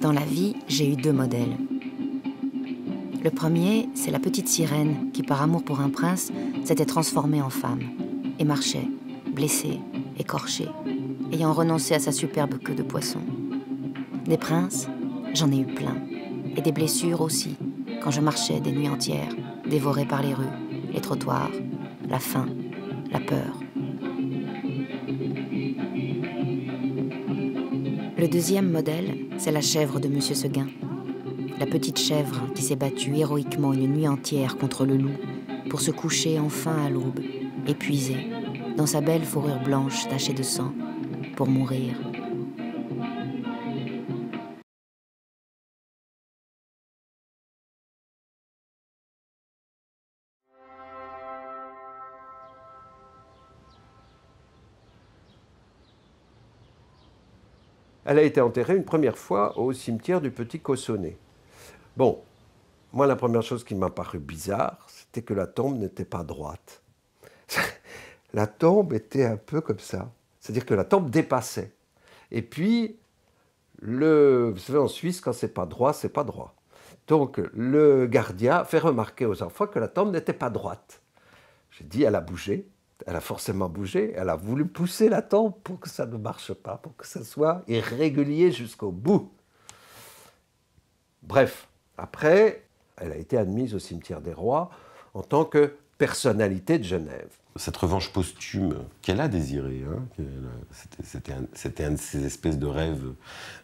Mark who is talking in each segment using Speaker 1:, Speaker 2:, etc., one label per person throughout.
Speaker 1: Dans la vie, j'ai eu deux modèles. Le premier, c'est la petite sirène qui, par amour pour un prince, s'était transformée en femme et marchait, blessée, écorchée, ayant renoncé à sa superbe queue de poisson. Des princes, j'en ai eu plein. Et des blessures aussi, quand je marchais des nuits entières, dévorée par les rues, les trottoirs, la faim, la peur. Le deuxième modèle, c'est la chèvre de Monsieur Seguin. La petite chèvre qui s'est battue héroïquement une nuit entière contre le loup pour se coucher enfin à l'aube, épuisée, dans sa belle fourrure blanche tachée de sang, pour mourir.
Speaker 2: Elle a été enterrée une première fois au cimetière du Petit Cossonay. Bon, moi la première chose qui m'a paru bizarre, c'était que la tombe n'était pas droite. La tombe était un peu comme ça, c'est-à-dire que la tombe dépassait. Et puis, vous savez en Suisse, quand c'est pas droit, c'est pas droit. Donc le gardien fait remarquer aux enfants que la tombe n'était pas droite. J'ai dit, elle a bougé. Elle a forcément bougé, elle a voulu pousser la tombe pour que ça ne marche pas, pour que ça soit irrégulier jusqu'au bout. Bref, après, elle a été admise au cimetière des Rois en tant que personnalité de Genève.
Speaker 3: Cette revanche posthume qu'elle a désirée, hein, c'était un de ces espèces de rêves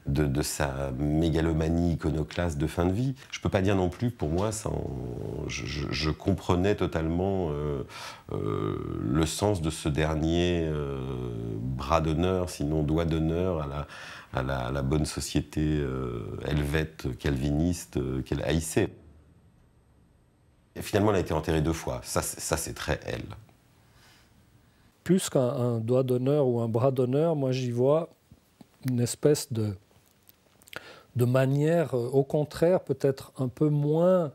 Speaker 3: de sa mégalomanie iconoclaste de fin de vie. Je ne peux pas dire non plus, pour moi, je comprenais totalement le sens de ce dernier bras d'honneur, sinon doigt d'honneur à la bonne société helvète, calviniste, qu'elle haïssait. Et finalement, elle a été enterrée 2 fois. Ça c'est très elle.
Speaker 4: Plus qu'un doigt d'honneur ou un bras d'honneur, moi j'y vois une espèce de manière, au contraire, peut-être un peu moins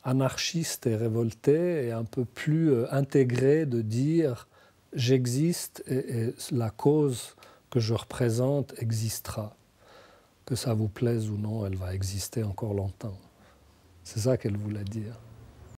Speaker 4: anarchiste et révoltée, et un peu plus intégrée de dire « j'existe et la cause que je représente existera ». Que ça vous plaise ou non, elle va exister encore longtemps. C'est ça qu'elle voulait dire.